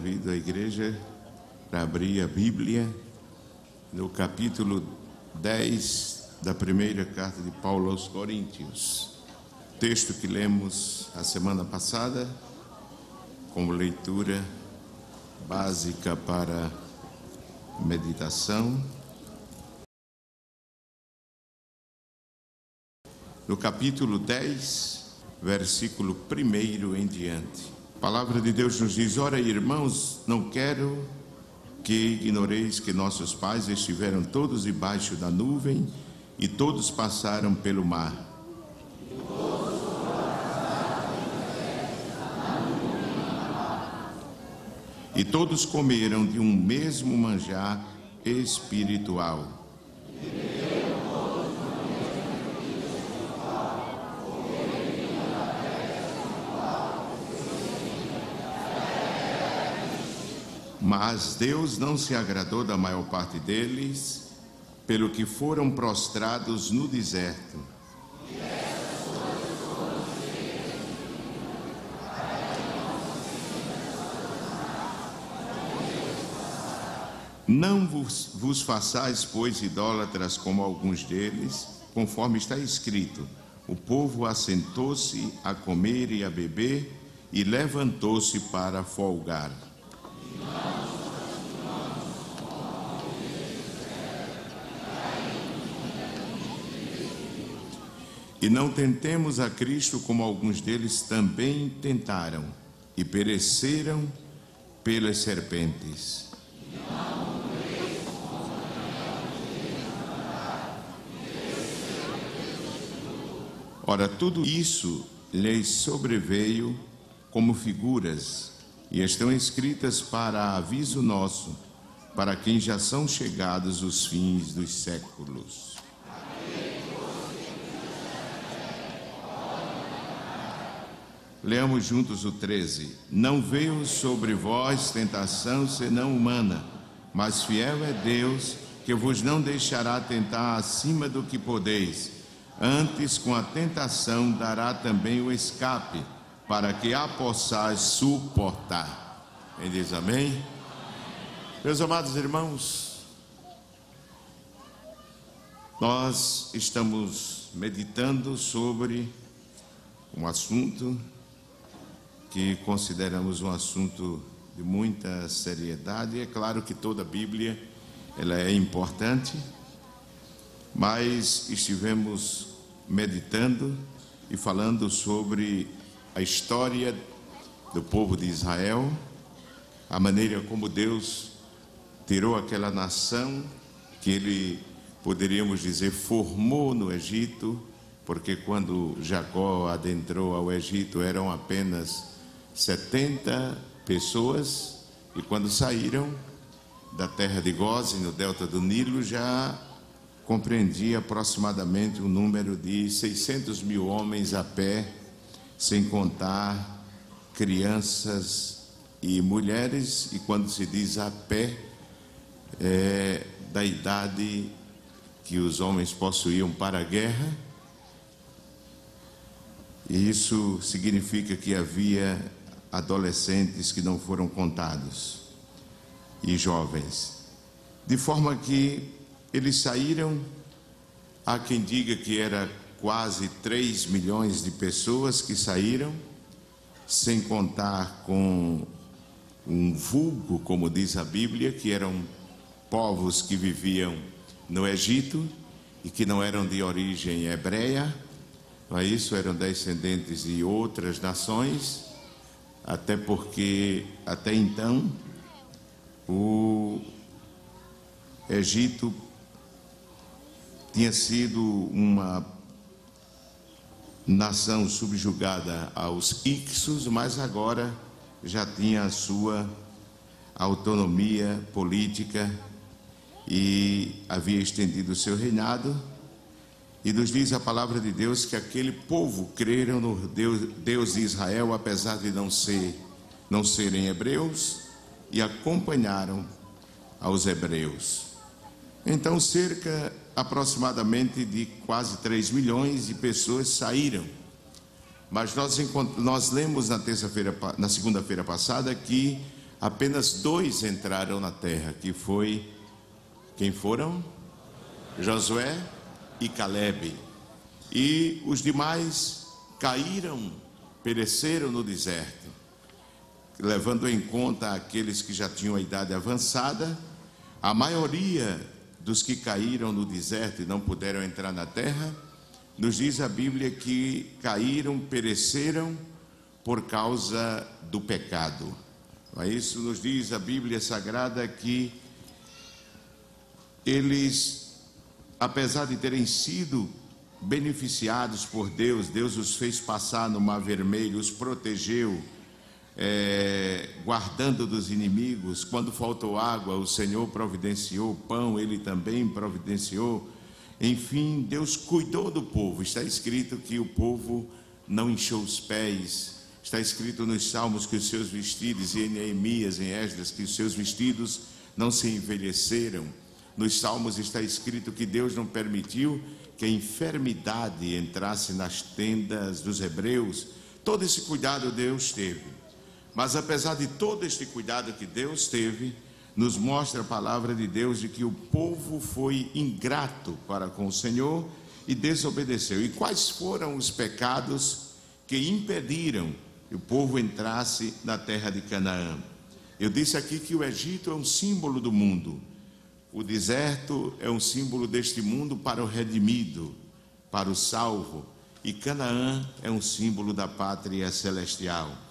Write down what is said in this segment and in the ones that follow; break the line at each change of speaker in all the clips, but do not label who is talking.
convido a igreja para abrir a Bíblia no capítulo 10 da primeira carta de Paulo aos Coríntios. Texto que lemos a semana passada, como leitura básica para meditação. No capítulo 10, versículo 1 em diante. A palavra de Deus nos diz: ora, irmãos, não quero que ignoreis que nossos pais estiveram todos debaixo da nuvem e todos passaram pelo mar. E todos comeram de um mesmo manjar espiritual. Mas Deus não se agradou da maior parte deles, pelo que foram prostrados no deserto. Não vos façais, pois, idólatras como alguns deles, conforme está escrito: o povo assentou-se a comer e a beber e levantou-se para folgar. E não tentemos a Cristo como alguns deles também tentaram e pereceram pelas serpentes. Ora, tudo isso lhes sobreveio como figuras e estão escritas para aviso nosso, para quem já são chegados os fins dos séculos. Leamos juntos o 13. Não veio sobre vós tentação senão humana, mas fiel é Deus, que vos não deixará tentar acima do que podeis. Antes, com a tentação, dará também o escape, para que a possais suportar. Quem diz amém? Meus amados irmãos, nós estamos meditando sobre um assunto que consideramos um assunto de muita seriedade. É claro que toda a Bíblia ela é importante, mas estivemos meditando e falando sobre a história do povo de Israel, a maneira como Deus tirou aquela nação que ele, poderíamos dizer, formou no Egito, porque quando Jacó adentrou ao Egito eram apenas 70 pessoas, e quando saíram da terra de Gósen, no delta do Nilo, já compreendia aproximadamente um número de 600 mil homens a pé, sem contar crianças e mulheres. E quando se diz a pé, é da idade que os homens possuíam para a guerra. E isso significa que havia adolescentes que não foram contados e jovens, de forma que eles saíram. Há quem diga que era quase 3 milhões de pessoas que saíram, sem contar com um vulgo, como diz a Bíblia, que eram povos que viviam no Egito e que não eram de origem hebreia. Isso eram descendentes de outras nações, até porque até então o Egito tinha sido uma nação subjugada aos Hyksos, mas agora já tinha a sua autonomia política e havia estendido o seu reinado. E nos diz a palavra de Deus que aquele povo creram no Deus de Israel, apesar de não serem hebreus, e acompanharam aos hebreus. Então, aproximadamente de quase 3 milhões de pessoas saíram. Mas nós lemos na segunda-feira passada que apenas 2 entraram na terra, que foi, quem foram? Josué e Calebe. E os demais caíram, pereceram no deserto. Levando em conta aqueles que já tinham a idade avançada, a maioria dos que caíram no deserto e não puderam entrar na terra, nos diz a Bíblia que caíram, pereceram por causa do pecado. Isso nos diz a Bíblia Sagrada que eles, apesar de terem sido beneficiados por Deus, Deus os fez passar no Mar Vermelho, os protegeu, guardando dos inimigos. Quando faltou água, o Senhor providenciou pão, Ele também providenciou. Enfim, Deus cuidou do povo. Está escrito que o povo não inchou os pés. Está escrito nos Salmos que os seus vestidos, e em Neemias, em Esdras, que os seus vestidos não se envelheceram. Nos Salmos está escrito que Deus não permitiu que a enfermidade entrasse nas tendas dos hebreus. Todo esse cuidado Deus teve. Mas apesar de todo este cuidado que Deus teve, nos mostra a palavra de Deus de que o povo foi ingrato para com o Senhor e desobedeceu. E quais foram os pecados que impediram que o povo entrasse na terra de Canaã? Eu disse aqui que o Egito é um símbolo do mundo. O deserto é um símbolo deste mundo para o redimido, para o salvo. E Canaã é um símbolo da pátria celestial.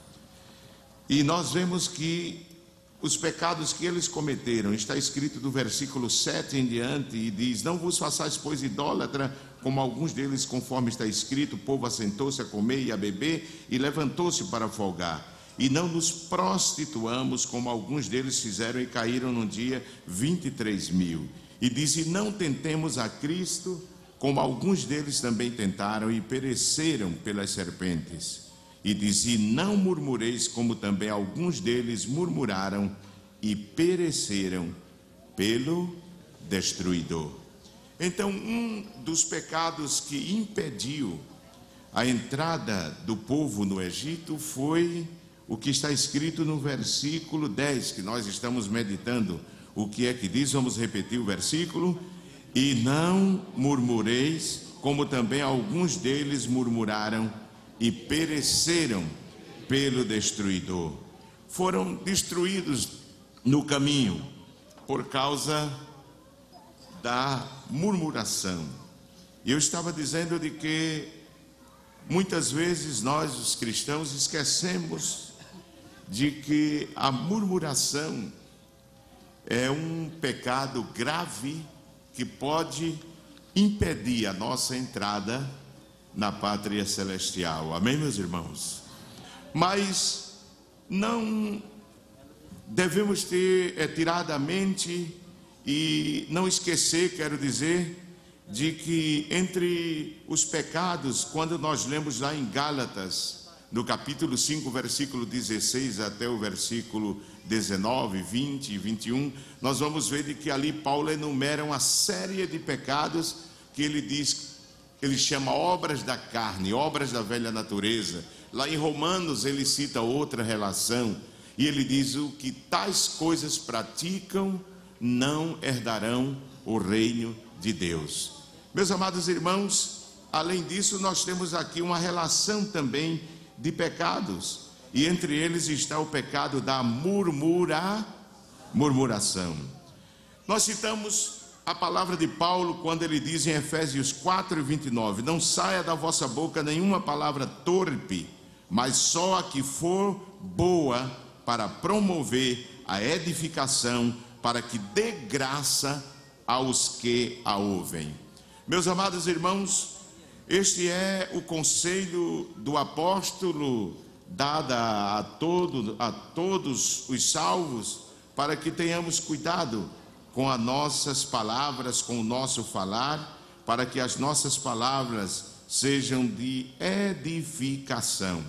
E nós vemos que os pecados que eles cometeram, está escrito do versículo 7 em diante, e diz: não vos façais, pois, idólatra, como alguns deles, conforme está escrito, o povo assentou-se a comer e a beber, e levantou-se para folgar. E não nos prostituamos, como alguns deles fizeram, e caíram num dia 23.000. E diz: e não tentemos a Cristo, como alguns deles também tentaram, e pereceram pelas serpentes. E diz: e não murmureis, como também alguns deles murmuraram e pereceram pelo destruidor. Então, um dos pecados que impediu a entrada do povo no Egito foi o que está escrito no versículo 10, que nós estamos meditando. O que é que diz? Vamos repetir o versículo. E não murmureis, como também alguns deles murmuraram e pereceram pelo destruidor. Foram destruídos no caminho por causa da murmuração. E eu estava dizendo de que muitas vezes nós, os cristãos, esquecemos de que a murmuração é um pecado grave que pode impedir a nossa entrada na pátria celestial. Amém, meus irmãos? Mas não devemos ter tirado a mente e não esquecer, quero dizer, de que entre os pecados, quando nós lemos lá em Gálatas, no capítulo 5, versículo 16 até o versículo 19, 20 e 21, nós vamos ver de que ali Paulo enumera uma série de pecados que ele diz, ele chama obras da carne, obras da velha natureza. Lá em Romanos ele cita outra relação, e ele diz: o que tais coisas praticam não herdarão o reino de Deus. Meus amados irmãos, além disso nós temos aqui uma relação também de pecados, e entre eles está o pecado da murmuração. Nós citamos a palavra de Paulo quando ele diz em Efésios 4:29: não saia da vossa boca nenhuma palavra torpe, mas só a que for boa para promover a edificação, para que dê graça aos que a ouvem. Meus amados irmãos, este é o conselho do apóstolo dado a todos os salvos, para que tenhamos cuidado com as nossas palavras, com o nosso falar, para que as nossas palavras sejam de edificação.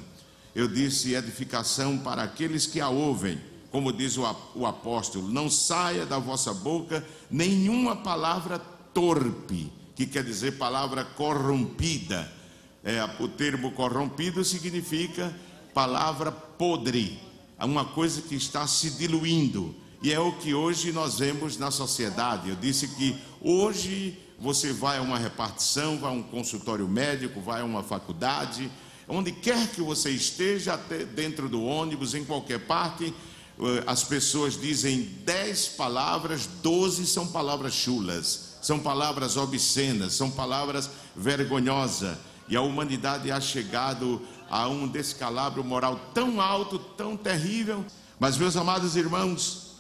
Eu disse edificação para aqueles que a ouvem, como diz o apóstolo: não saia da vossa boca nenhuma palavra torpe, que quer dizer palavra corrompida. O termo corrompido significa palavra podre, uma coisa que está se diluindo, e é o que hoje nós vemos na sociedade. Eu disse que hoje você vai a uma repartição, vai a um consultório médico, vai a uma faculdade, onde quer que você esteja, até dentro do ônibus, em qualquer parte, as pessoas dizem 10 palavras, 12 são palavras chulas, são palavras obscenas, são palavras vergonhosas, e a humanidade ha chegado a um descalabro moral tão alto, tão terrível. Mas, meus amados irmãos,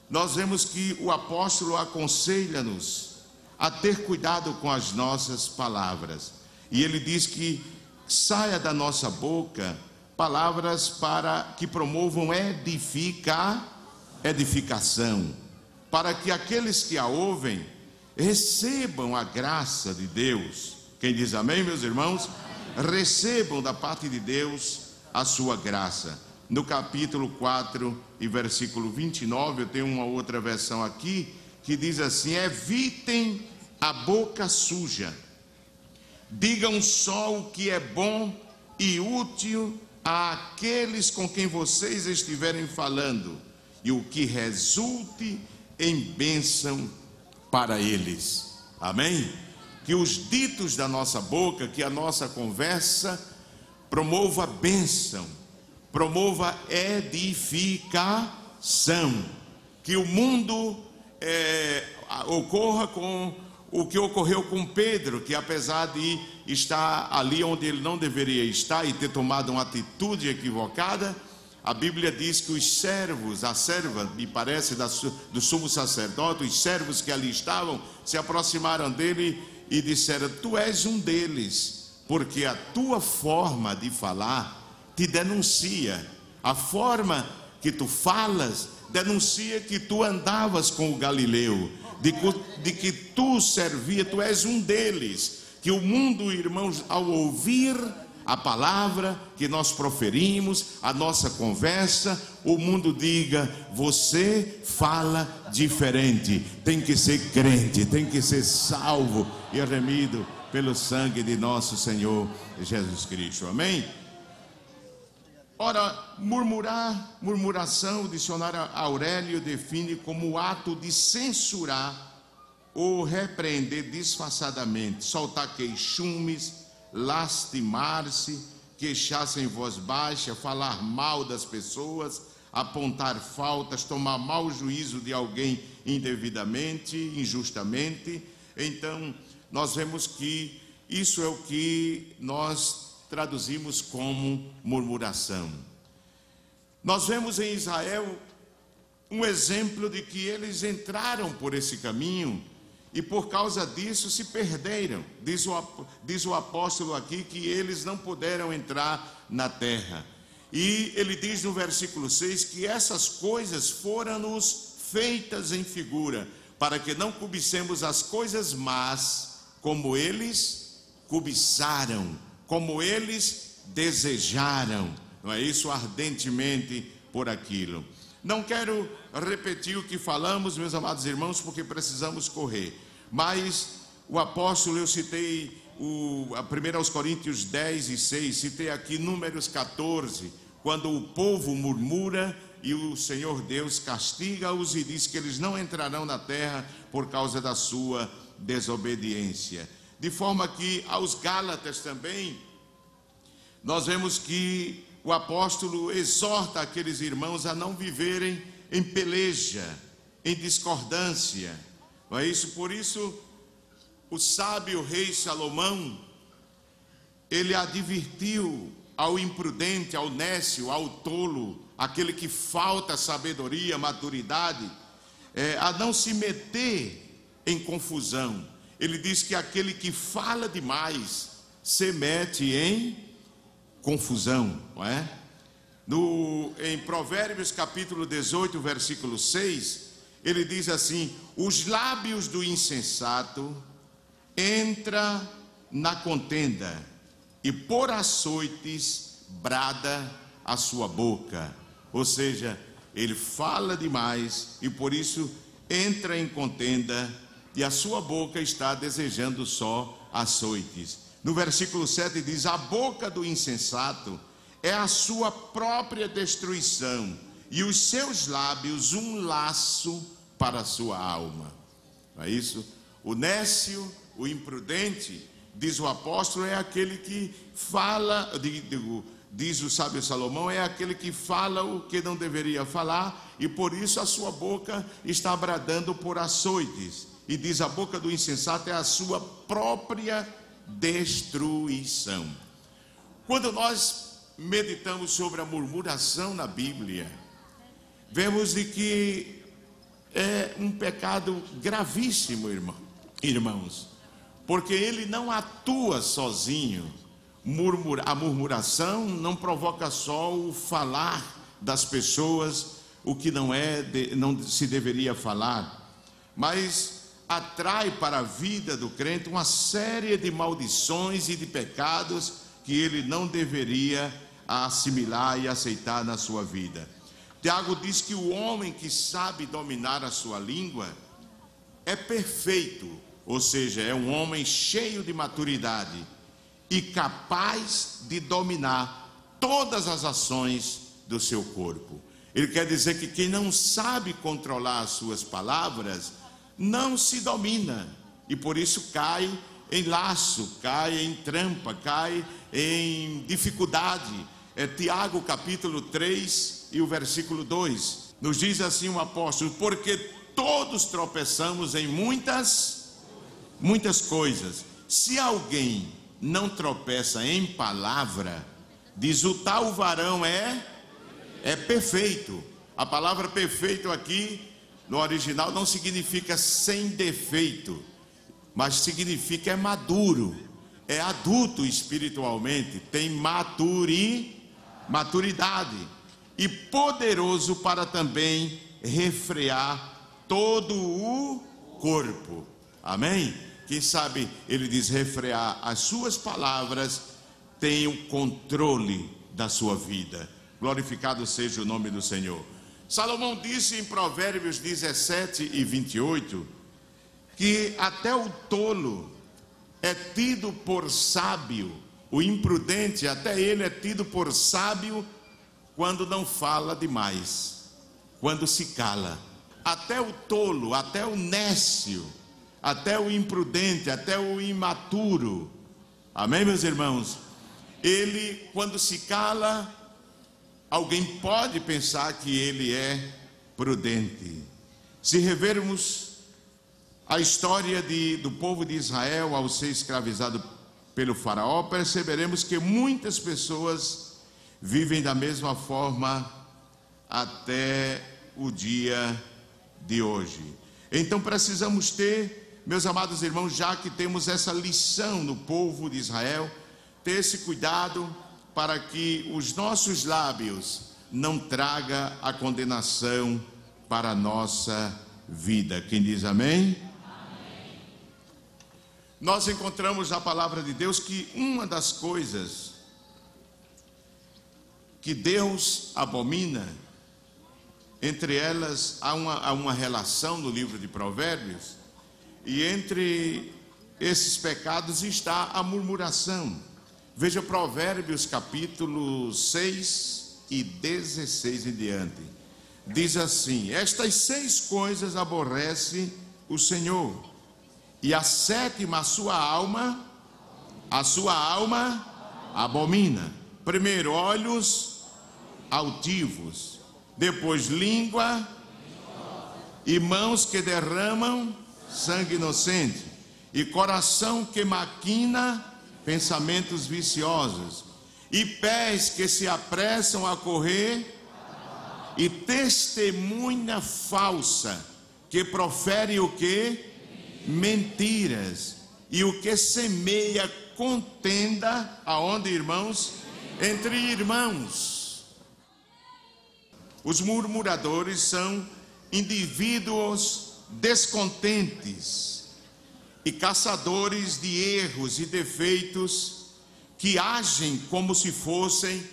nós vemos que o apóstolo aconselha-nos a ter cuidado com as nossas palavras, e ele diz que saia da nossa boca palavras para que promovam edificação, para que aqueles que a ouvem recebam a graça de Deus. Quem diz amém, meus irmãos? Recebam da parte de Deus a sua graça. No capítulo 4 e versículo 29, eu tenho uma outra versão aqui, que diz assim: evitem a boca suja, digam só o que é bom e útil àqueles com quem vocês estiverem falando, e o que resulte em bênção para eles. Amém? Que os ditos da nossa boca, que a nossa conversa promova bênção, promova edificação, que o mundo ocorra com o que ocorreu com Pedro, que apesar de estar ali onde ele não deveria estar e ter tomado uma atitude equivocada, a Bíblia diz que os servos, a serva, me parece, do sumo sacerdote, os servos que ali estavam, se aproximaram dele e disseram: tu és um deles, porque a tua forma de falar te denuncia, a forma que tu falas denuncia que tu andavas com o Galileu, de que tu servia, tu és um deles. Que o mundo, irmãos, ao ouvir a palavra que nós proferimos, a nossa conversa, o mundo diga: você fala diferente, tem que ser crente, tem que ser salvo e remido pelo sangue de nosso Senhor Jesus Cristo. Amém? Ora, murmuração, o dicionário Aurélio define como o ato de censurar ou repreender disfarçadamente, soltar queixumes, lastimar-se, queixar-se em voz baixa, falar mal das pessoas, apontar faltas, tomar mau juízo de alguém indevidamente, injustamente. Então, nós vemos que isso é o que nós traduzimos como murmuração. Nós vemos em Israel um exemplo de que eles entraram por esse caminho e por causa disso se perderam. Diz o apóstolo aqui que eles não puderam entrar na terra. E ele diz no versículo 6 que essas coisas foram-nos feitas em figura, para que não cobicemos as coisas más, como eles cobiçaram, como eles desejaram, não é isso? Ardentemente por aquilo. Não quero repetir o que falamos, meus amados irmãos, porque precisamos correr. Mas o apóstolo, eu citei a 1 Coríntios 10 e 6, citei aqui Números 14, quando o povo murmura e o Senhor Deus castiga-os e diz que eles não entrarão na terra por causa da sua desobediência. De forma que aos Gálatas também, nós vemos que o apóstolo exorta aqueles irmãos a não viverem em peleja, em discordância. Não é isso? Por isso, o sábio rei Salomão, ele advertiu ao imprudente, ao nécio, ao tolo, aquele que falta sabedoria, maturidade, a não se meter em confusão. Ele diz que aquele que fala demais se mete em confusão, não é? Em Provérbios capítulo 18, versículo 6, ele diz assim: os lábios do insensato entra na contenda, e por açoites brada a sua boca. Ou seja, ele fala demais e por isso entra em contenda, e a sua boca está desejando só açoites. No versículo 7 diz: a boca do insensato é a sua própria destruição, e os seus lábios um laço para a sua alma. Não é isso? O nécio, o imprudente, diz o apóstolo, é aquele que fala, diz o sábio Salomão, é aquele que fala o que não deveria falar, e por isso a sua boca está bradando por açoites. E diz: a boca do insensato é a sua própria destruição. Quando nós meditamos sobre a murmuração na Bíblia, vemos de que é um pecado gravíssimo, irmãos, porque ele não atua sozinho. A murmuração não provoca só o falar das pessoas o que não se deveria falar, mas atrai para a vida do crente uma série de maldições e de pecados que ele não deveria assimilar e aceitar na sua vida. Tiago diz que o homem que sabe dominar a sua língua é perfeito, ou seja, é um homem cheio de maturidade e capaz de dominar todas as ações do seu corpo. Ele quer dizer que quem não sabe controlar as suas palavras não se domina, e por isso cai em laço, cai em trampa, cai em dificuldade. Tiago capítulo 3 e o versículo 2 nos diz assim o apóstolo: porque todos tropeçamos em muitas coisas. Se alguém não tropeça em palavra, diz, o tal varão é perfeito. A palavra perfeito aqui no original não significa sem defeito, mas significa maduro, é adulto espiritualmente, tem maturidade e poderoso para também refrear todo o corpo. Amém? Quem sabe ele diz refrear as suas palavras, tem o controle da sua vida. Glorificado seja o nome do Senhor. Salomão disse em Provérbios 17 e 28 que até o tolo é tido por sábio, o imprudente, até ele é tido por sábio quando não fala demais, quando se cala. Até o tolo, até o nécio, até o imprudente, até o imaturo, amém, meus irmãos? Ele, quando se cala, alguém pode pensar que ele é prudente. Se revermos a história do povo de Israel ao ser escravizado pelo faraó, perceberemos que muitas pessoas vivem da mesma forma até o dia de hoje. Então precisamos ter, meus amados irmãos, já que temos essa lição no povo de Israel, ter esse cuidado para que os nossos lábios não traga a condenação para a nossa vida. Quem diz amém? Amém. Nós encontramos na palavra de Deus que uma das coisas que Deus abomina, entre elas há uma relação no livro de Provérbios, e entre esses pecados está a murmuração. Veja Provérbios capítulo 6 e 16 em diante. Diz assim: estas 6 coisas aborrece o Senhor, e a sétima a sua alma abomina. Primeiro, olhos altivos, depois língua e mãos que derramam sangue inocente, e coração que maquina pensamentos viciosos, e pés que se apressam a correr, e testemunha falsa que profere o que? Mentiras, e o que semeia contenda, aonde, irmãos? Entre irmãos. Os murmuradores são indivíduos descontentes e caçadores de erros e defeitos que agem como se fossem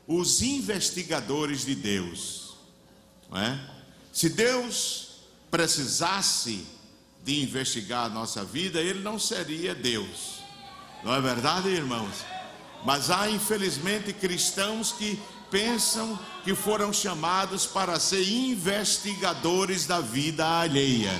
os investigadores de Deus, não é? Se Deus precisasse de investigar a nossa vida, Ele não seria Deus, não é verdade, irmãos? Mas há, infelizmente, cristãos que pensam que foram chamados para ser investigadores da vida alheia.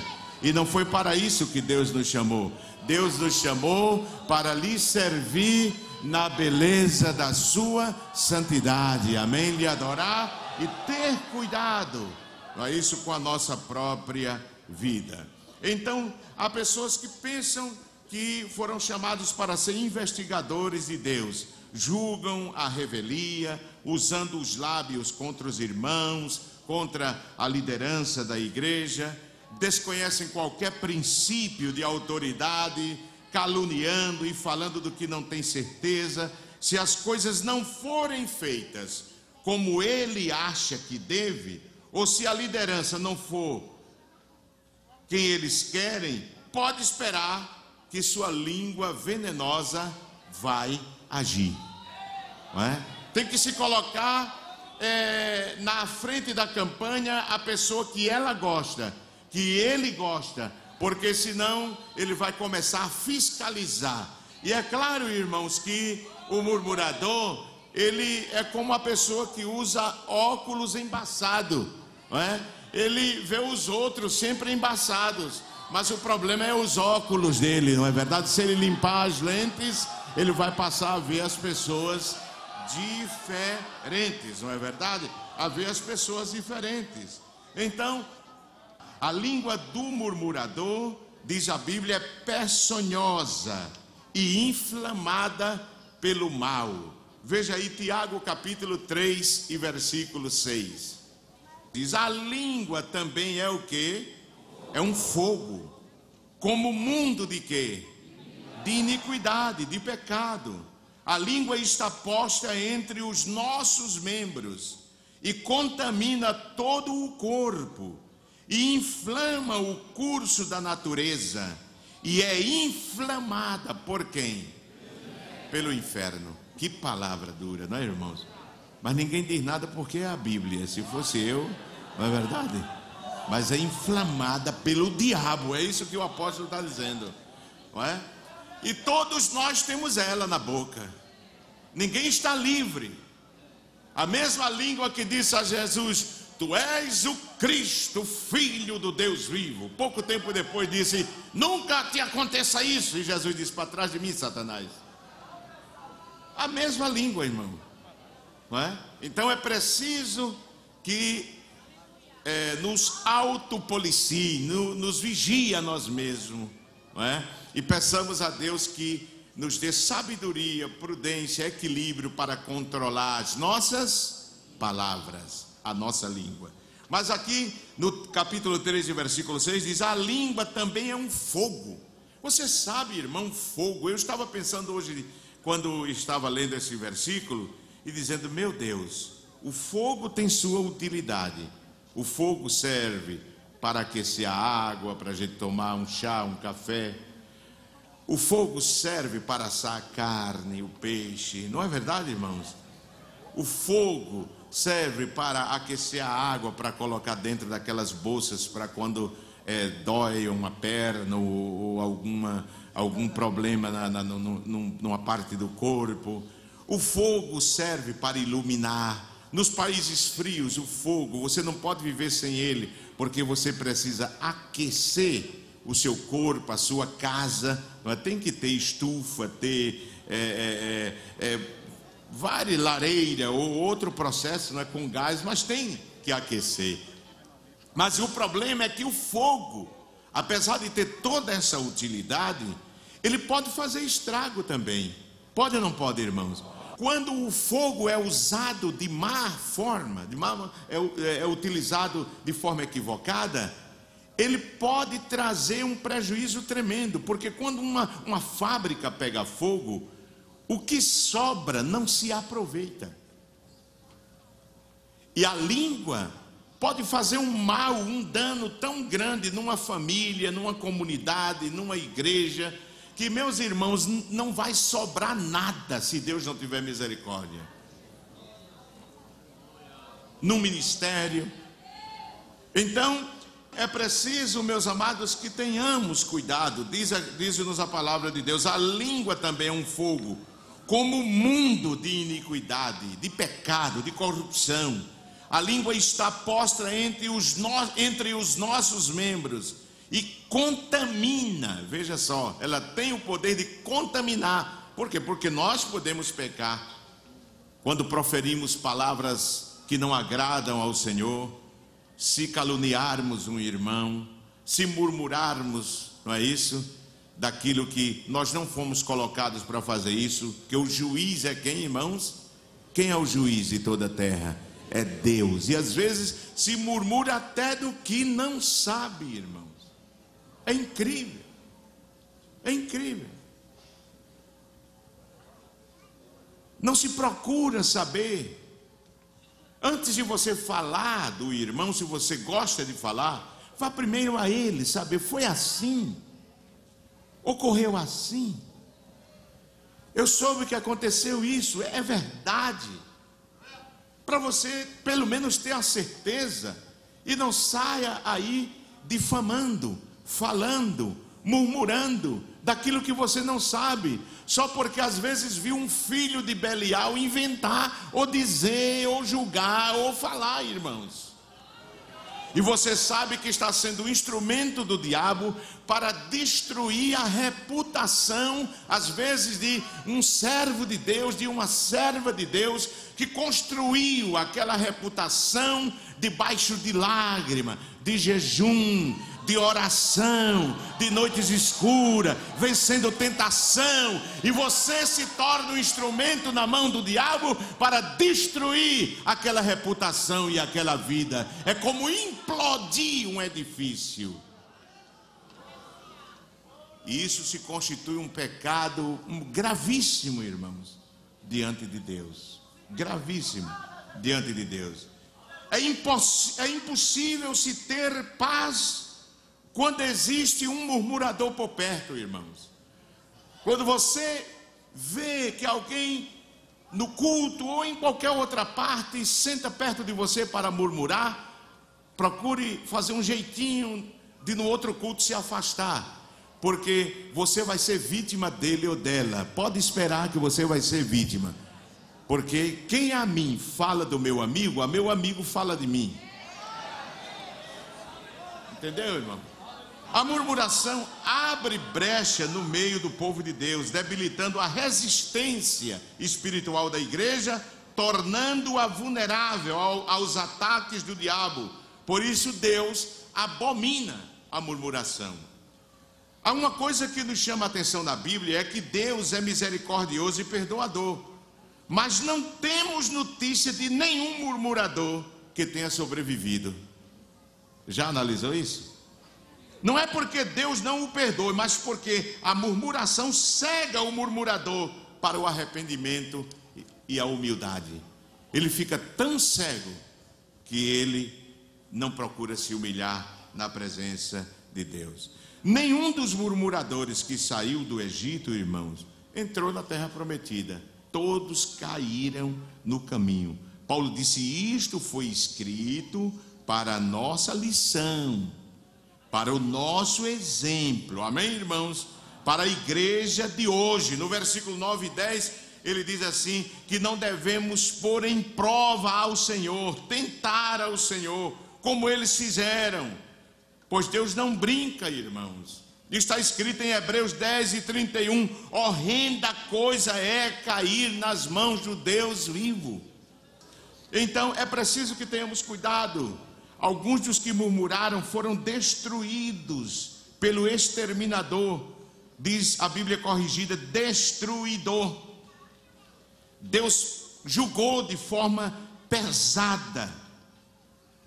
E não foi para isso que Deus nos chamou. Deus nos chamou para lhe servir na beleza da sua santidade. Amém? Lhe adorar e ter cuidado, não é isso, com a nossa própria vida. Então, há pessoas que pensam que foram chamados para ser investigadores de Deus. Julgam a revelia, usando os lábios contra os irmãos, contra a liderança da igreja. Desconhecem qualquer princípio de autoridade, caluniando e falando do que não tem certeza. Se as coisas não forem feitas como ele acha que deve, ou se a liderança não for quem eles querem, pode esperar que sua língua venenosa vai agir, não é? Tem que se colocar na frente da campanha a pessoa que ela gosta, que ele gosta, porque senão ele vai começar a fiscalizar. E é claro, irmãos, que o murmurador, ele é como a pessoa que usa óculos embaçados, não é? Ele vê os outros sempre embaçados, mas o problema é os óculos dele, não é verdade? Se ele limpar as lentes, ele vai passar a ver as pessoas diferentes, não é verdade? A ver as pessoas diferentes. Então, a língua do murmurador, diz a Bíblia, é peçonhosa e inflamada pelo mal. Veja aí Tiago capítulo 3 e versículo 6. Diz: a língua também é o quê? É um fogo. Como mundo de quê? De iniquidade, de pecado. A língua está posta entre os nossos membros e contamina todo o corpo e inflama o curso da natureza, e é inflamada por quem? Pelo inferno. Que palavra dura, não é, irmãos? Mas ninguém diz nada porque é a Bíblia. Se fosse eu, não é verdade? Mas é inflamada pelo diabo, é isso que o apóstolo está dizendo, não é? E todos nós temos ela na boca. Ninguém está livre. A mesma língua que disse a Jesus: tu és o Cristo, Filho do Deus vivo. Pouco tempo depois disse: nunca te aconteça isso. E Jesus disse: para trás de mim, Satanás. A mesma língua, irmão, não é? Então é preciso que nos autopolicie, nos vigie a nós mesmos, não é? E peçamos a Deus que nos dê sabedoria, prudência, equilíbrio para controlar as nossas palavras, a nossa língua. Mas aqui no capítulo 13, versículo 6 diz: a língua também é um fogo. Você sabe, irmão, fogo. Eu estava pensando hoje, quando estava lendo esse versículo, e dizendo: meu Deus, o fogo tem sua utilidade. O fogo serve para aquecer a água, para a gente tomar um chá, um café. O fogo serve para assar a carne, o peixe. Não é verdade, irmãos? O fogo serve para aquecer a água, para colocar dentro daquelas bolsas, para quando dói uma perna ou algum problema numa parte do corpo. O fogo serve para iluminar. Nos países frios, o fogo, você não pode viver sem ele, porque você precisa aquecer o seu corpo, a sua casa. Tem que ter estufa, ter várias lareira ou outro processo, não é, com gás, mas tem que aquecer. Mas o problema é que o fogo, apesar de ter toda essa utilidade, ele pode fazer estrago também. Pode ou não pode, irmãos? Quando o fogo é usado de má forma, é utilizado de forma equivocada, ele pode trazer um prejuízo tremendo. Porque quando uma fábrica pega fogo, o que sobra não se aproveita. E a língua pode fazer um mal, um dano tão grande numa família, numa comunidade, numa igreja, que, meus irmãos, não vai sobrar nada se Deus não tiver misericórdia. No ministério. Então, é preciso, meus amados, que tenhamos cuidado. Diz-nos a palavra de Deus: a língua também é um fogo. como mundo de iniquidade, de pecado, de corrupção. A língua está posta entre os nossos membros e contamina. Veja só, ela tem o poder de contaminar. Por quê? Porque nós podemos pecar quando proferimos palavras que não agradam ao Senhor, se caluniarmos um irmão, se murmurarmos, não é isso? Daquilo que nós não fomos colocados para fazer isso, que o juiz é quem, irmãos? Quem é o juiz de toda a terra? É Deus. E às vezes se murmura até do que não sabe, irmãos. É incrível. É incrível. Não se procura saber. Antes de você falar do irmão, se você gosta de falar, vá primeiro a ele saber, foi assim? Ocorreu assim? Eu soube que aconteceu isso, é verdade. Para você pelo menos ter a certeza e não saia aí difamando, falando, murmurando daquilo que você não sabe, só porque às vezes viu um filho de Belial inventar, ou dizer, ou julgar, ou falar, irmãos. E você sabe que está sendo um instrumento do diabo para destruir a reputação, às vezes, de um servo de Deus, de uma serva de Deus, que construiu aquela reputação debaixo de lágrima, de jejum, de oração, de noites escuras, vencendo tentação, e você se torna um instrumento na mão do diabo para destruir aquela reputação e aquela vida. É como implodir um edifício. E isso se constitui um pecado gravíssimo, irmãos, diante de Deus. Gravíssimo diante de Deus. É impossível se ter paz quando existe um murmurador por perto, irmãos. Quando você vê que alguém no culto ou em qualquer outra parte senta perto de você para murmurar, procure fazer um jeitinho de no outro culto se afastar, porque você vai ser vítima dele ou dela. Pode esperar que você vai ser vítima, porque quem a mim fala do meu amigo, a meu amigo fala de mim. Entendeu, irmão? A murmuração abre brecha no meio do povo de Deus, debilitando a resistência espiritual da igreja, tornando-a vulnerável aos ataques do diabo. Por isso Deus abomina a murmuração. Há uma coisa que nos chama a atenção na Bíblia, é que Deus é misericordioso e perdoador, mas não temos notícia de nenhum murmurador que tenha sobrevivido. Já analisou isso? Não é porque Deus não o perdoe, mas porque a murmuração cega o murmurador para o arrependimento e a humildade. Ele fica tão cego que ele não procura se humilhar na presença de Deus. Nenhum dos murmuradores que saiu do Egito, irmãos, entrou na terra prometida. Todos caíram no caminho. Paulo disse: isto foi escrito para a nossa lição, para o nosso exemplo, amém, irmãos? Para a igreja de hoje. No versículo 9 e 10, ele diz assim, que não devemos pôr em prova ao Senhor, tentar ao Senhor, como eles fizeram, pois Deus não brinca, irmãos. Está escrito em Hebreus 10 e 31, horrenda coisa é cair nas mãos do Deus vivo. Então é preciso que tenhamos cuidado. Alguns dos que murmuraram foram destruídos pelo exterminador, diz a Bíblia corrigida, destruidor. Deus julgou de forma pesada,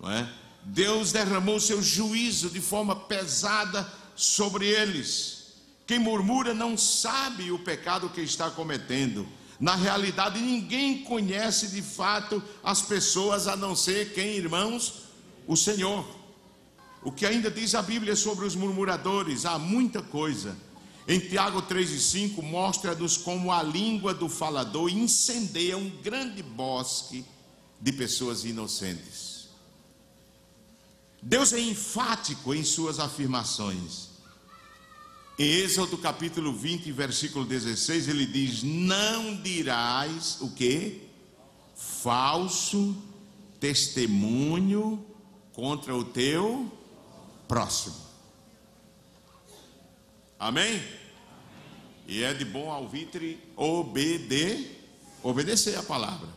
não é? Deus derramou seu juízo de forma pesada sobre eles. Quem murmura não sabe o pecado que está cometendo. Na realidade, ninguém conhece de fato as pessoas, a não ser quem, irmãos? O Senhor. O que ainda diz a Bíblia sobre os murmuradores? Há muita coisa. Em Tiago 3 e 5 mostra-nos como a língua do falador incendeia um grande bosque de pessoas inocentes. Deus é enfático em suas afirmações. Em Êxodo capítulo 20, versículo 16, ele diz: não dirás o quê? Falso testemunho contra o teu próximo. Amém? E é de bom alvitre obedecer a palavra,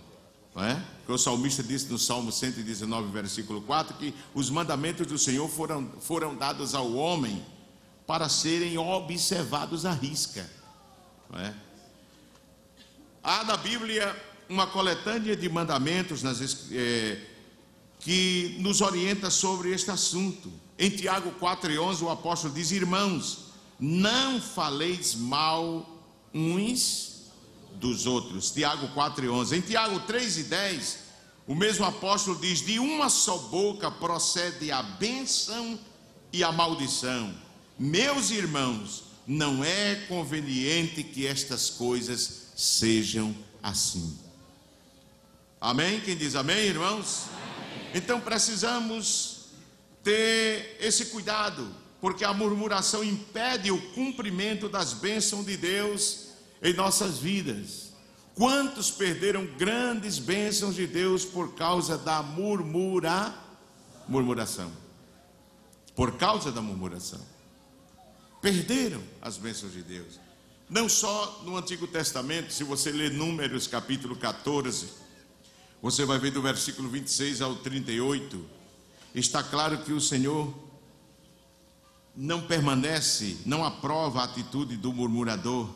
não é? Porque o salmista disse no Salmo 119, versículo 4, que os mandamentos do Senhor foram dados ao homem para serem observados à risca, não é? Há na Bíblia uma coletânea de mandamentos que nos orienta sobre este assunto. Em Tiago 4:11, o apóstolo diz: irmãos, não faleis mal uns dos outros. Tiago 4:11. Em Tiago 3:10, o mesmo apóstolo diz: de uma só boca procede a bênção e a maldição. Meus irmãos, não é conveniente que estas coisas sejam assim. Amém? Quem diz amém, irmãos? Amém. Então precisamos ter esse cuidado, porque a murmuração impede o cumprimento das bênçãos de Deus em nossas vidas. Quantos perderam grandes bênçãos de Deus por causa da murmuração? Por causa da murmuração. Perderam as bênçãos de Deus. Não só no Antigo Testamento. Se você ler Números capítulo 14, você vai ver do versículo 26 ao 38. Está claro que o Senhor não permanece, não aprova a atitude do murmurador.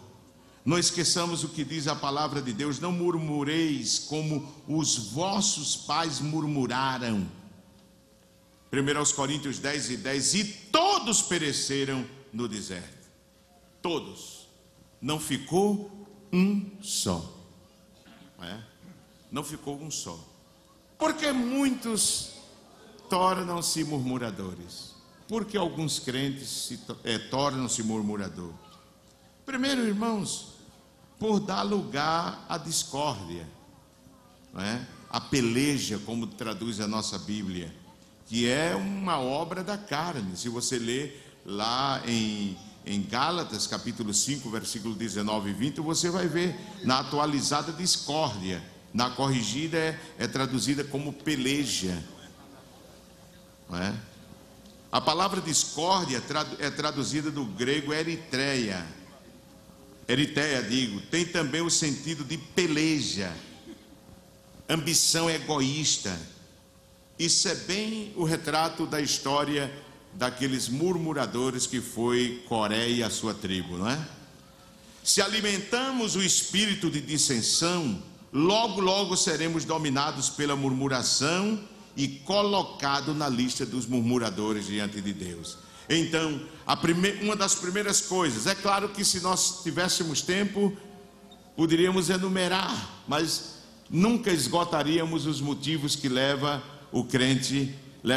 Não esqueçamos o que diz a palavra de Deus: não murmureis como os vossos pais murmuraram. 1 Coríntios 10:10. E todos pereceram no deserto. Todos. Não ficou um só. Não ficou um só. Porque muitos tornam-se murmuradores. Porque alguns crentes tornam-se murmuradores. Primeiro, irmãos, por dar lugar à discórdia, não é? A peleja, como traduz a nossa Bíblia, que é uma obra da carne. Se você ler lá em Gálatas capítulo 5, versículo 19 e 20, você vai ver na atualizada discórdia. Na corrigida é traduzida como peleja, não é? A palavra discórdia é traduzida do grego eritreia, tem também o sentido de peleja, ambição egoísta. Isso é bem o retrato da história daqueles murmuradores que foi Coré e a sua tribo, não é? Se alimentamos o espírito de dissensão, logo seremos dominados pela murmuração e colocado na lista dos murmuradores diante de Deus. Então, uma das primeiras coisas, é claro que se nós tivéssemos tempo, poderíamos enumerar, mas nunca esgotaríamos os motivos que leva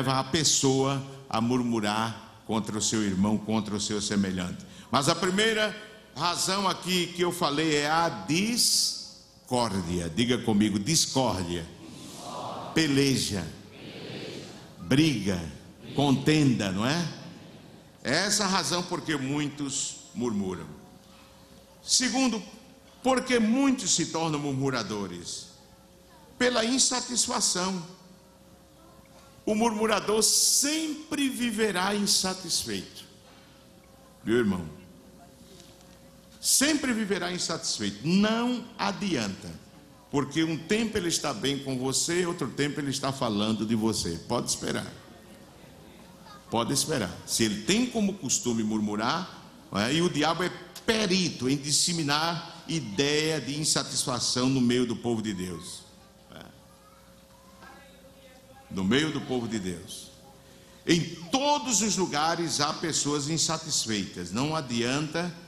a pessoa a murmurar contra o seu irmão, contra o seu semelhante. Mas a primeira razão aqui que eu falei é a discórdia. Diga comigo: discórdia. Peleja. Briga, contenda, não é? É essa a razão porque muitos murmuram. Segundo, porque muitos se tornam murmuradores? Pela insatisfação. O murmurador sempre viverá insatisfeito. Meu irmão, sempre viverá insatisfeito. Não adianta. Porque um tempo ele está bem com você, outro tempo ele está falando de você. Pode esperar. Pode esperar. Se ele tem como costume murmurar, e o diabo é perito em disseminar ideia de insatisfação no meio do povo de Deus. No meio do povo de Deus. Em todos os lugares há pessoas insatisfeitas. Não adianta.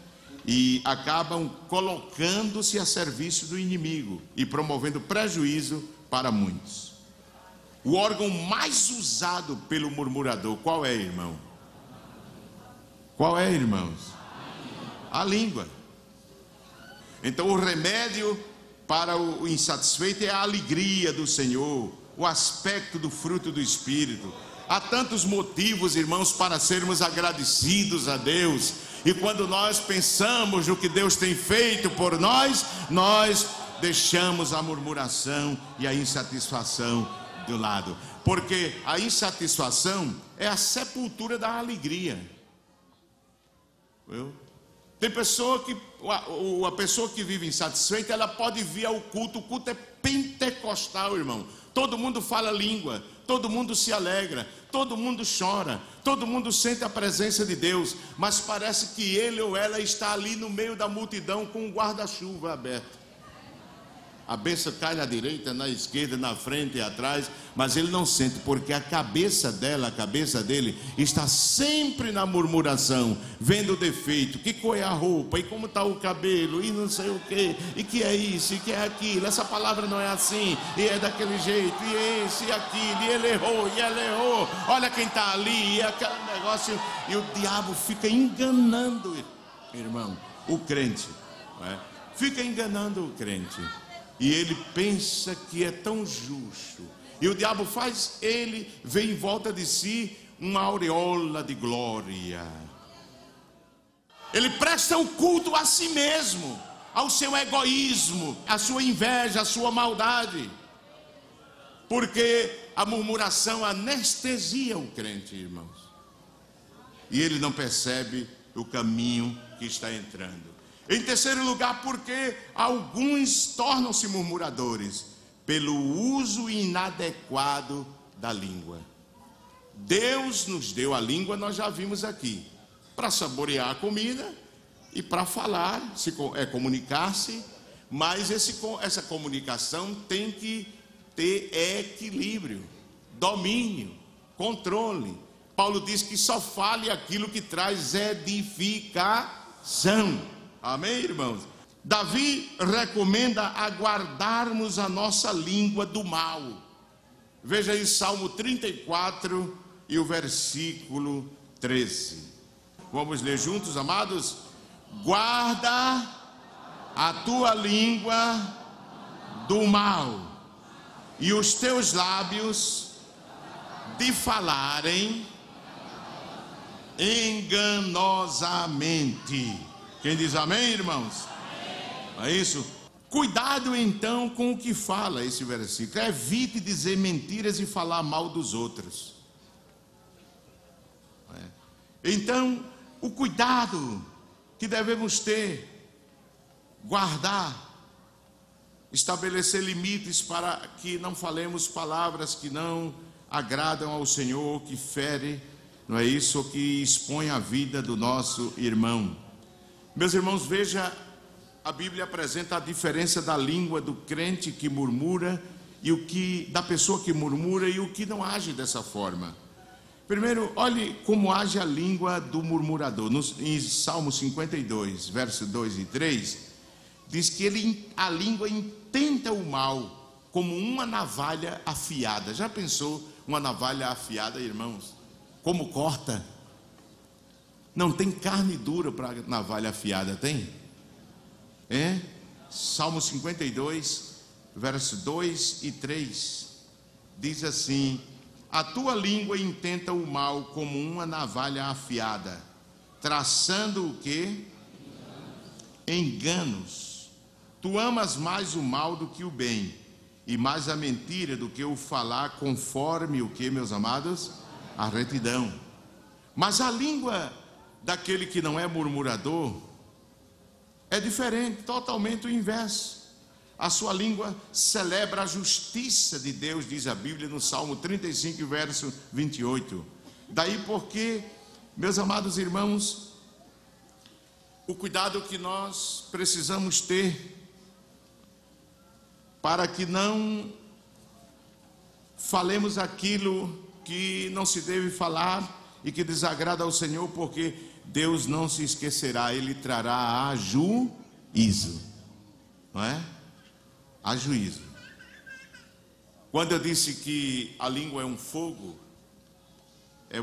E acabam colocando-se a serviço do inimigo e promovendo prejuízo para muitos. O órgão mais usado pelo murmurador, qual é, irmão? Qual é, irmãos? A língua. Então o remédio para o insatisfeito é a alegria do Senhor, o aspecto do fruto do Espírito. Há tantos motivos, irmãos, para sermos agradecidos a Deus E quando nós pensamos no que Deus tem feito por nós, nós deixamos a murmuração e a insatisfação do lado. Porque a insatisfação é a sepultura da alegria. Viu? Tem pessoa que, a pessoa que vive insatisfeita, ela pode vir ao culto. O culto é pentecostal, irmão. Todo mundo fala língua, todo mundo se alegra, todo mundo chora, todo mundo sente a presença de Deus, mas parece que ele ou ela está ali no meio da multidão com um guarda-chuva aberto. A bênção cai na direita, na esquerda, na frente e atrás, mas ele não sente, porque a cabeça dela, a cabeça dele, está sempre na murmuração, vendo o defeito, que cor é a roupa, e como está o cabelo, e não sei o que, e que é isso, e que é aquilo, essa palavra não é assim, e é daquele jeito, e é esse, e aquilo, e ele errou, e ela errou, olha quem está ali, e aquele negócio, e o diabo fica enganando, irmão, o crente, não é? Fica enganando o crente. E ele pensa que é tão justo. E o diabo faz ele ver em volta de si uma aureola de glória. Ele presta um culto a si mesmo, ao seu egoísmo, à sua inveja, à sua maldade. Porque a murmuração anestesia o crente, irmãos. E ele não percebe o caminho que está entrando. Em terceiro lugar, porque alguns tornam-se murmuradores pelo uso inadequado da língua. Deus nos deu a língua, nós já vimos aqui, para saborear a comida e para falar, comunicar-se, mas essa comunicação tem que ter equilíbrio, domínio, controle. Paulo diz que só fale aquilo que traz edificação. Amém, irmãos? Davi recomenda aguardarmos a nossa língua do mal. Veja aí Salmo 34 e o versículo 13. Vamos ler juntos, amados? Guarda a tua língua do mal e os teus lábios de falarem enganosamente. Quem diz amém, irmãos? Amém. É isso? Cuidado então com o que fala esse versículo. Evite dizer mentiras e falar mal dos outros. Então, o cuidado que devemos ter, guardar, estabelecer limites para que não falemos palavras que não agradam ao Senhor, que ferem, não é isso, que expõe a vida do nosso irmão. Meus irmãos, veja, a Bíblia apresenta a diferença da língua do crente que murmura e da pessoa que murmura e o que não age dessa forma. Primeiro, olhe como age a língua do murmurador. Em Salmo 52, versos 2 e 3, diz que a língua intenta o mal como uma navalha afiada. Já pensou uma navalha afiada, irmãos? Como corta? Não tem carne dura para navalha afiada, tem? Salmo 52, versos 2 e 3, diz assim: a tua língua intenta o mal como uma navalha afiada, traçando o quê? Enganos. Tu amas mais o mal do que o bem, e mais a mentira do que o falar conforme o que, meus amados? A retidão. Mas a língua daquele que não é murmurador é diferente, totalmente o inverso. A sua língua celebra a justiça de Deus, diz a Bíblia no Salmo 35, verso 28. Daí porque, meus amados irmãos, o cuidado que nós precisamos ter para que não falemos aquilo que não se deve falar e que desagrada ao Senhor, porque Deus não se esquecerá, Ele trará a juízo, não é? A juízo. Quando eu disse que a língua é um fogo,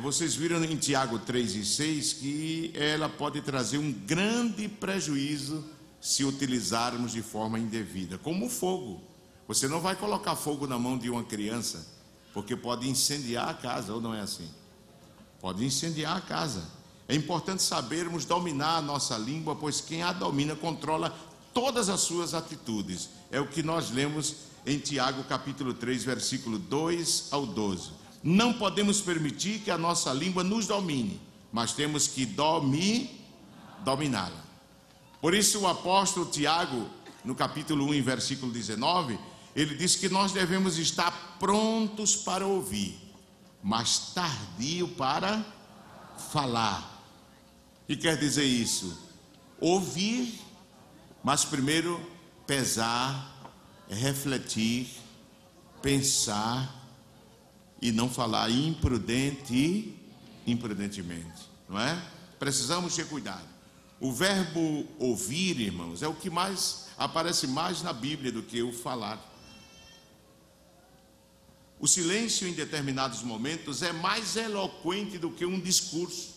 vocês viram em Tiago 3 e 6 que ela pode trazer um grande prejuízo se utilizarmos de forma indevida, como o fogo. Você não vai colocar fogo na mão de uma criança, porque pode incendiar a casa, ou não é assim? Pode incendiar a casa. É importante sabermos dominar a nossa língua, pois quem a domina controla todas as suas atitudes. É o que nós lemos em Tiago capítulo 3, versículo 2 ao 12. Não podemos permitir que a nossa língua nos domine, mas temos que dominá-la. Por isso o apóstolo Tiago, no capítulo 1, versículo 19, ele diz que nós devemos estar prontos para ouvir, mas tardio para falar. E quer dizer isso? Ouvir, mas primeiro pesar, refletir, pensar e não falar impudentemente, não é? Precisamos ter cuidado. O verbo ouvir, irmãos, é o que mais aparece mais na Bíblia do que o falar. O silêncio em determinados momentos é mais eloquente do que um discurso.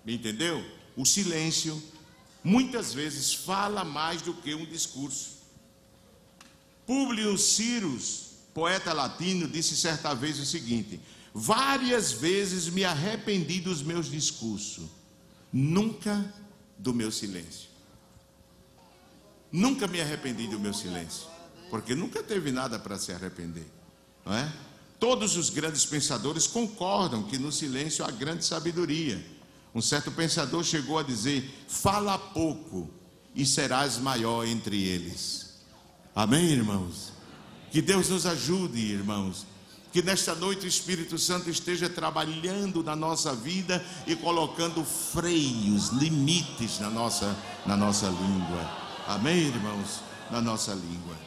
Entendeu? O silêncio muitas vezes fala mais do que um discurso. Públio Cyrus, poeta latino, disse certa vez o seguinte: várias vezes me arrependi dos meus discursos, nunca do meu silêncio. Nunca me arrependi do meu silêncio, porque nunca teve nada para se arrepender, não é? Todos os grandes pensadores concordam que no silêncio há grande sabedoria. Um certo pensador chegou a dizer: fala pouco e serás maior entre eles. Amém, irmãos? Que Deus nos ajude, irmãos. Que nesta noite o Espírito Santo esteja trabalhando na nossa vida e colocando freios, limites na nossa língua. Amém, irmãos? Na nossa língua.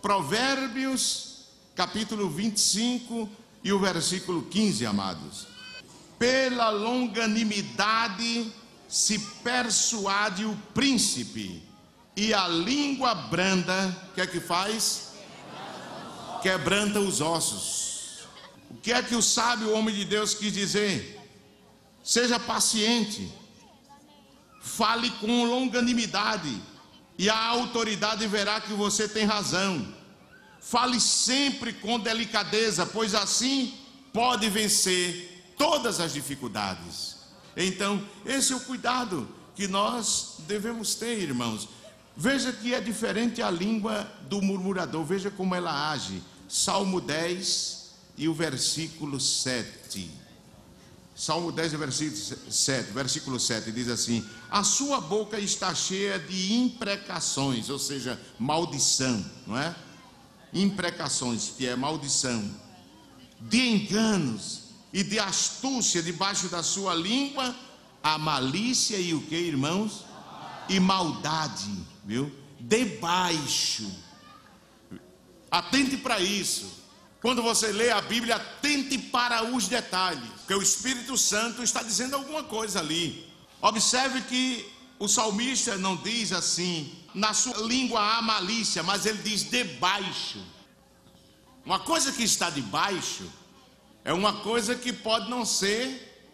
Provérbios, capítulo 25 e o versículo 15, amados. Pela longanimidade se persuade o príncipe, e a língua branda, o que é que faz? Quebranta os ossos. O que é que o sábio homem de Deus quis dizer? Seja paciente, fale com longanimidade, e a autoridade verá que você tem razão. Fale sempre com delicadeza, pois assim pode vencer todas as dificuldades. Então, esse é o cuidado que nós devemos ter, irmãos. Veja que é diferente a língua do murmurador. Veja como ela age. Salmo 10 e o versículo 7. Salmo 10 e versículo 7 diz assim: a sua boca está cheia de imprecações, ou seja, maldição, não é? Imprecações, que é maldição, de enganos e de astúcia debaixo da sua língua, a malícia e o que, irmãos? E maldade, viu? Debaixo. Atente para isso. Quando você lê a Bíblia, atente para os detalhes, porque o Espírito Santo está dizendo alguma coisa ali. Observe que o salmista não diz assim: na sua língua há malícia, mas ele diz debaixo. Uma coisa que está debaixo é uma coisa que pode não ser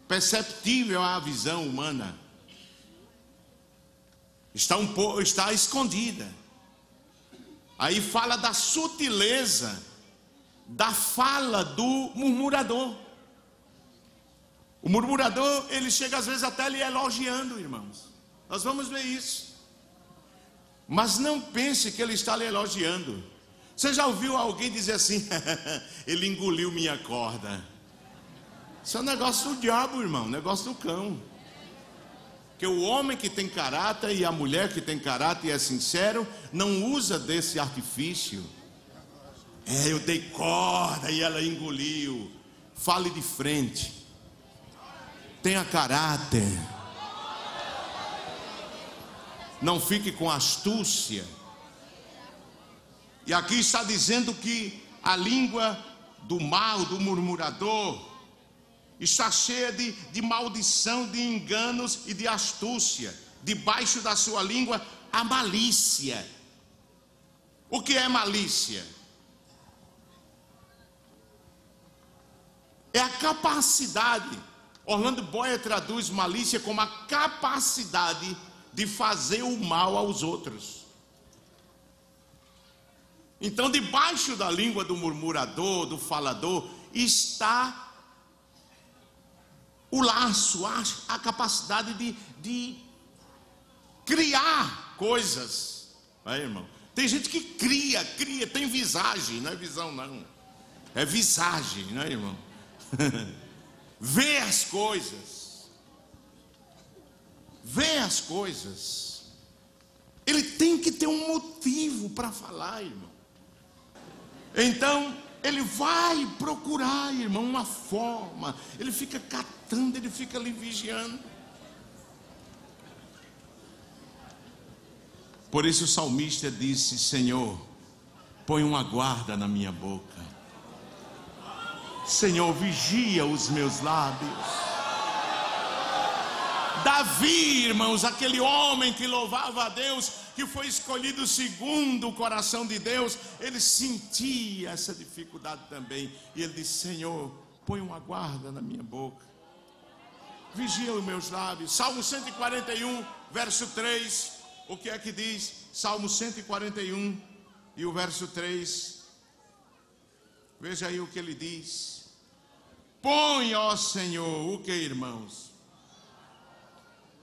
perceptível à visão humana. Está escondida. Aí fala da sutileza da fala do murmurador. O murmurador, ele chega às vezes até lhe elogiando, irmãos. Nós vamos ver isso. Mas não pense que ele está lhe elogiando. Você já ouviu alguém dizer assim: ele engoliu minha corda? Isso é um negócio do diabo, irmão, negócio do cão. Que o homem que tem caráter e a mulher que tem caráter e é sincero, não usa desse artifício. Eu dei corda e ela engoliu. Fale de frente. Tenha caráter. Não fique com astúcia. E aqui está dizendo que a língua do mal, do murmurador, está cheia de maldição, de enganos e de astúcia. Debaixo da sua língua, a malícia. O que é malícia? É a capacidade. Orlando Boyer traduz malícia como a capacidade de fazer o mal aos outros. Então, debaixo da língua do murmurador, do falador, está o laço, a capacidade de criar coisas. Aí, irmão, tem gente que cria, tem visagem, não é visão não, é visagem, não é, irmão? Vê as coisas, ele tem que ter um motivo para falar, irmão. Então ele vai procurar, irmão, uma forma, ele fica catando, ele fica ali vigiando. Por isso o salmista disse: Senhor, põe uma guarda na minha boca. Senhor, vigia os meus lábios. Davi, irmãos, aquele homem que louvava a Deus, que foi escolhido segundo o coração de Deus, ele sentia essa dificuldade também. E ele disse: Senhor, põe uma guarda na minha boca, vigia os meus lábios. Salmo 141, verso 3. O que é que diz? Salmo 141 e o verso 3. Veja aí o que ele diz. Põe, ó Senhor, o que, irmãos?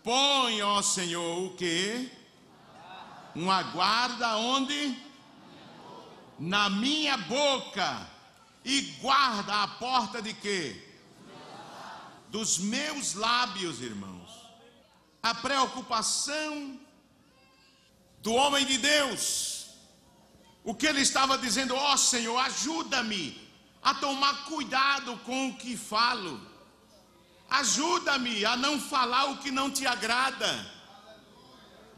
Põe, ó Senhor, o que? Uma guarda onde? Na minha boca. E guarda a porta de quê? Dos meus lábios, irmãos. A preocupação do homem de Deus, o que ele estava dizendo: ó Senhor, ajuda-me a tomar cuidado com o que falo, ajuda-me a não falar o que não te agrada,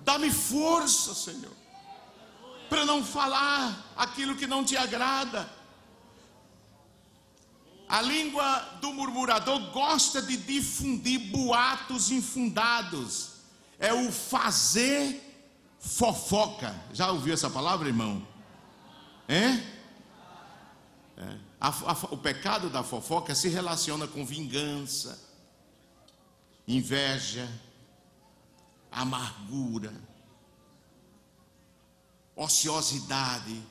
dá-me força, Senhor, para não falar aquilo que não te agrada. A língua do murmurador gosta de difundir boatos infundados, é o fazer fofoca. Já ouviu essa palavra, irmão? O pecado da fofoca se relaciona com vingança, inveja, amargura, ociosidade.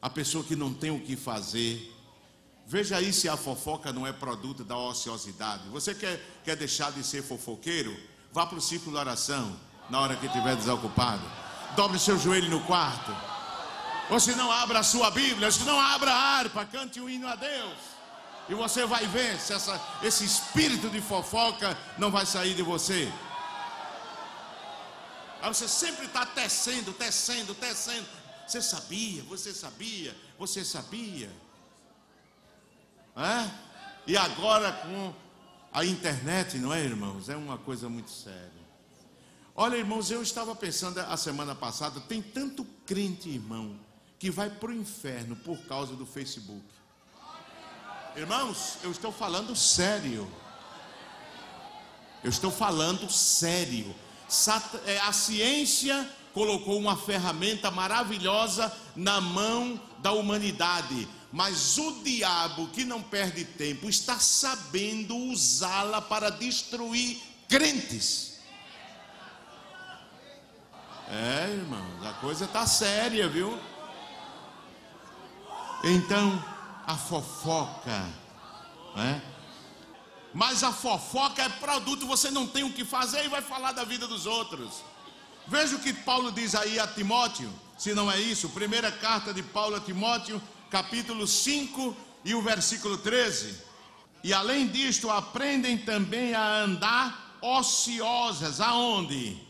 A pessoa que não tem o que fazer. Veja aí se a fofoca não é produto da ociosidade. Você quer deixar de ser fofoqueiro? Vá para o círculo de oração na hora que estiver desocupado. Dobre seu joelho no quarto. Ou se não, abra a sua Bíblia. Se não, abra a harpa, cante um hino a Deus. E você vai ver se esse espírito de fofoca não vai sair de você. Aí você sempre está tecendo. Você sabia. E agora com a internet, não é, irmãos? É uma coisa muito séria. Olha, irmãos, eu estava pensando a semana passada, tem tanto crente, irmão, que vai para o inferno por causa do Facebook. Irmãos, eu estou falando sério. A ciência colocou uma ferramenta maravilhosa na mão da humanidade, mas o diabo, que não perde tempo, está sabendo usá-la para destruir crentes. Irmãos, a coisa está séria, viu? Então, a fofoca, mas a fofoca é produto, você não tem o que fazer e vai falar da vida dos outros. Veja o que Paulo diz aí a Timóteo, se não é isso, primeira carta de Paulo a Timóteo, capítulo 5 e o versículo 13. E além disto, aprendem também a andar ociosas, aonde?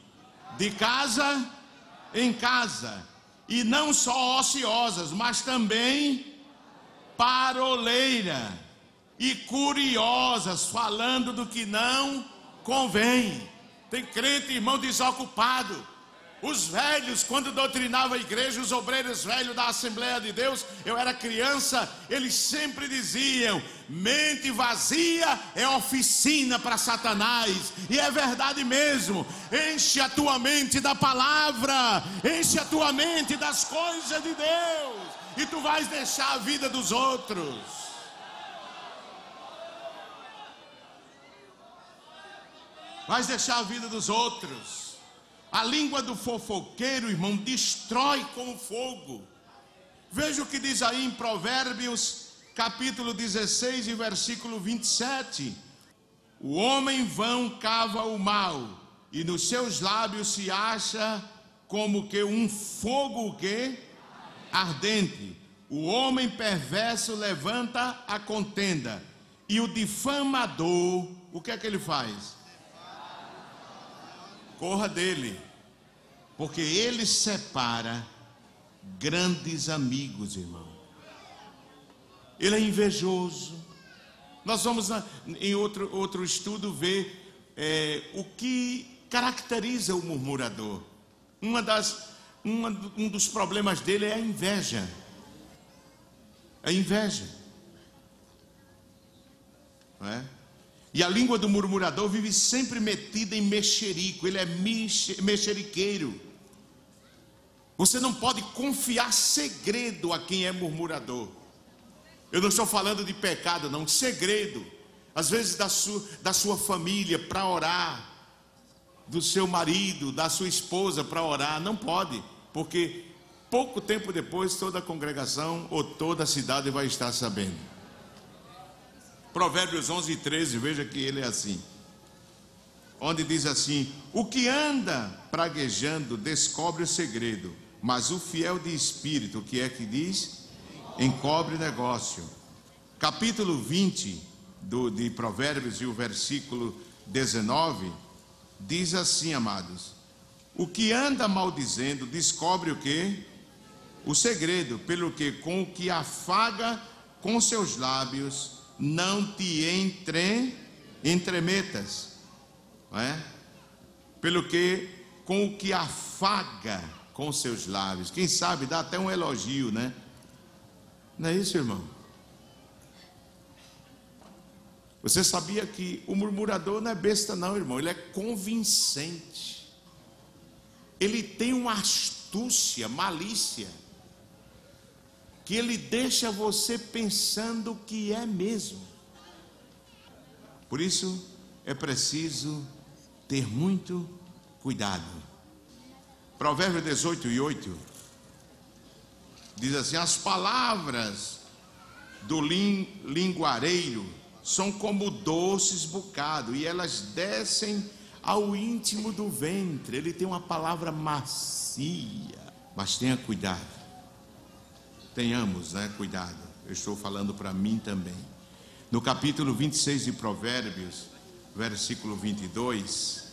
De casa em casa, e não só ociosas, mas também paroleira e curiosas, falando do que não convém. Tem crente, irmão, desocupado. Os velhos, quando doutrinava a igreja, os obreiros velhos da Assembleia de Deus, eu era criança, eles sempre diziam: mente vazia é oficina para Satanás. E é verdade mesmo. Enche a tua mente da palavra, enche a tua mente das coisas de Deus, e tu vais deixar a vida dos outros. Vais deixar a vida dos outros. A língua do fofoqueiro, irmão, destrói com fogo. Veja o que diz aí em Provérbios, capítulo 16 e versículo 27. o homem vão cava o mal, e nos seus lábios se acha como que um fogo o quê? Ardente. O homem perverso levanta a contenda, e o difamador, o que é que ele faz? Corra dele, porque ele separa grandes amigos, irmão. Ele é invejoso. Nós vamos em outro estudo ver o que caracteriza o murmurador. Um dos problemas dele é a inveja. A inveja, não é? E a língua do murmurador vive sempre metida em mexerico. Ele é mexeriqueiro. Você não pode confiar segredo a quem é murmurador. Eu não estou falando de pecado, não, de segredo. Às vezes da sua família para orar, do seu marido, da sua esposa para orar, não pode, porque pouco tempo depois toda a congregação ou toda a cidade vai estar sabendo. Provérbios 11:13, veja que ele é assim, onde diz assim: o que anda praguejando descobre o segredo, mas o fiel de espírito, o que é que diz? Encobre negócio. Capítulo 20 de Provérbios e o versículo 19 diz assim, amados: o que anda maldizendo descobre o que? O segredo, pelo que com o que afaga com seus lábios não te entremetas, não é? Pelo que com o que afaga com seus lábios, quem sabe dá até um elogio, né? Não é isso, irmão? Você sabia que o murmurador não é besta não, irmão, ele é convincente. Ele tem uma astúcia, malícia, que ele deixa você pensando que é mesmo. Por isso é preciso ter muito cuidado. Provérbios 18:8 diz assim: as palavras do linguareiro são como doces bocados, e elas descem ao íntimo do ventre. Ele tem uma palavra macia, mas tenha cuidado. Tenhamos, né, cuidado. Eu estou falando para mim também. No capítulo 26 de Provérbios, versículo 22,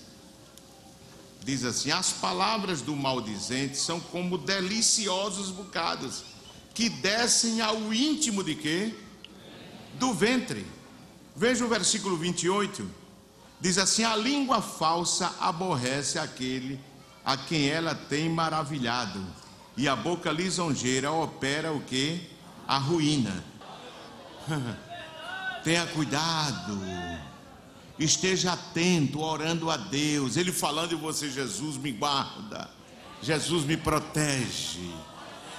diz assim: as palavras do maldizente são como deliciosos bocados, que descem ao íntimo de quê? Do ventre. Veja o versículo 28, diz assim: a língua falsa aborrece aquele a quem ela tem maravilhado, e a boca lisonjeira opera o que? A ruína. Tenha cuidado, esteja atento, orando a Deus, Ele falando em você: Jesus me guarda, Jesus me protege.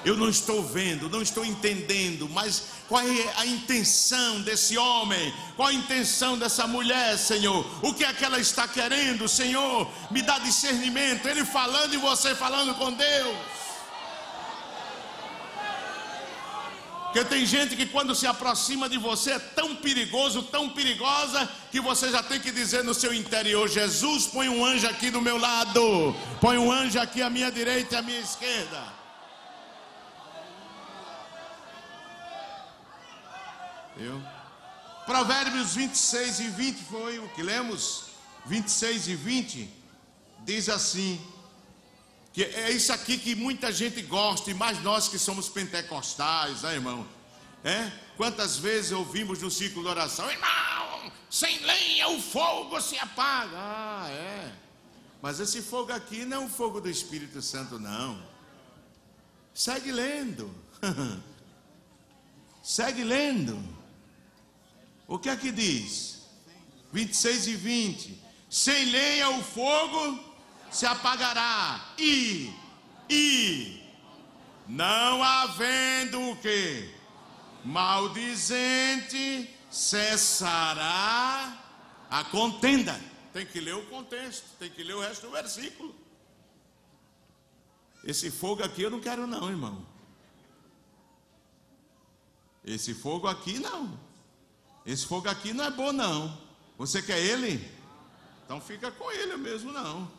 Eu não estou vendo, não estou entendendo, mas qual é a intenção desse homem? Qual a intenção dessa mulher, Senhor? O que é que ela está querendo, Senhor? Me dá discernimento. Ele falando e você falando com Deus. Porque tem gente que quando se aproxima de você é tão perigoso, tão perigosa, que você já tem que dizer no seu interior: Jesus, põe um anjo aqui do meu lado, põe um anjo aqui à minha direita e à minha esquerda. Provérbios 26 e 20 foi o que lemos. 26 e 20 diz assim, que é isso aqui que muita gente gosta, e mais nós que somos pentecostais, né, irmão? Quantas vezes ouvimos no círculo de oração: irmão, sem lenha o fogo se apaga. Mas esse fogo aqui não é o fogo do Espírito Santo, não. Segue lendo. Segue lendo. O que é que diz? 26 e 20: sem lenha o fogo se apagará, e não havendo o que? Maldizente, cessará a contenda. Tem que ler o contexto, tem que ler o resto do versículo. Esse fogo aqui eu não quero não, irmão. Esse fogo aqui não. Esse fogo aqui não é bom não. Você quer ele? Então fica com ele mesmo, não.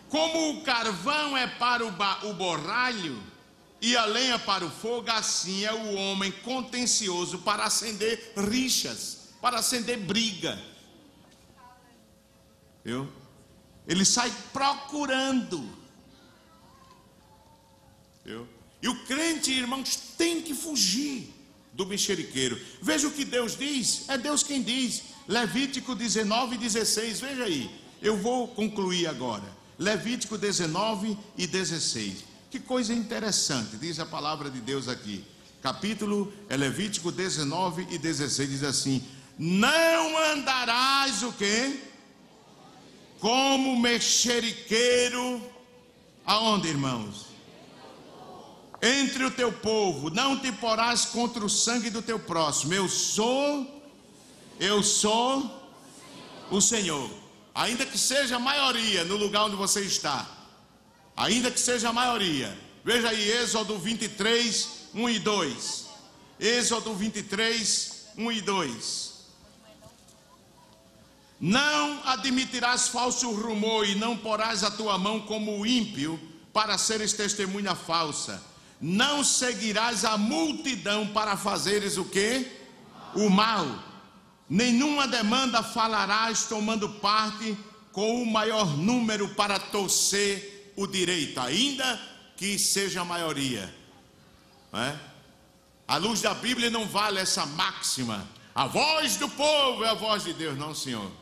Como o carvão é para o borralho e a lenha para o fogo, assim é o homem contencioso para acender rixas, para acender briga. Viu? Ele sai procurando. Viu? E o crente, irmãos, tem que fugir do mexeriqueiro. Veja o que Deus diz, é Deus quem diz. Levítico 19:16, veja aí. Eu vou concluir agora. Levítico 19:16. Que coisa interessante, diz a palavra de Deus aqui. Capítulo é Levítico 19:16, diz assim: não andarás o quê? Como mexeriqueiro. Aonde, irmãos? Entre o teu povo. Não te porás contra o sangue do teu próximo. Eu sou o Senhor. Ainda que seja a maioria no lugar onde você está, ainda que seja a maioria. Veja aí Êxodo 23, 1 e 2. Êxodo 23, 1 e 2. Não admitirás falso rumor e não porás a tua mão como o ímpio para seres testemunha falsa. Não seguirás a multidão para fazeres o quê? O mal. Nenhuma demanda falarás tomando parte com o maior número para torcer o direito, ainda que seja a maioria. À luz da Bíblia não vale essa máxima: a voz do povo é a voz de Deus. Não, senhor.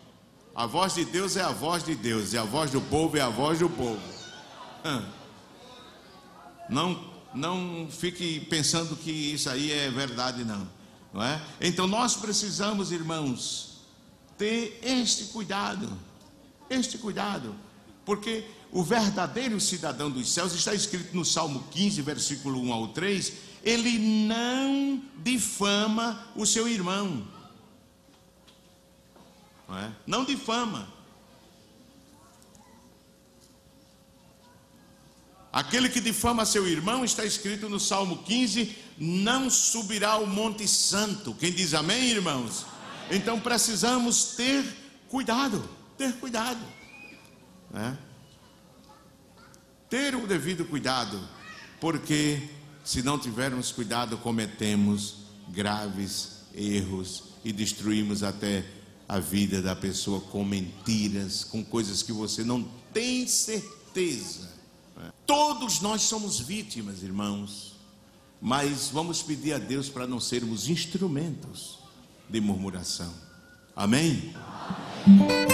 A voz de Deus é a voz de Deus, e a voz do povo é a voz do povo. Não fique pensando que isso aí é verdade, não é? Então nós precisamos, irmãos, ter este cuidado, porque o verdadeiro cidadão dos céus, está escrito no Salmo 15, versículo 1 ao 3, ele não difama o seu irmão, não difama. Aquele que difama seu irmão, está escrito no Salmo 15, não subirá ao Monte Santo. Quem diz amém, irmãos? Amém. Então precisamos ter cuidado, ter o devido cuidado, porque se não tivermos cuidado, cometemos graves erros e destruímos até a vida da pessoa com mentiras, com coisas que você não tem certeza. Todos nós somos vítimas, irmãos, mas vamos pedir a Deus para não sermos instrumentos de murmuração. Amém? Amém.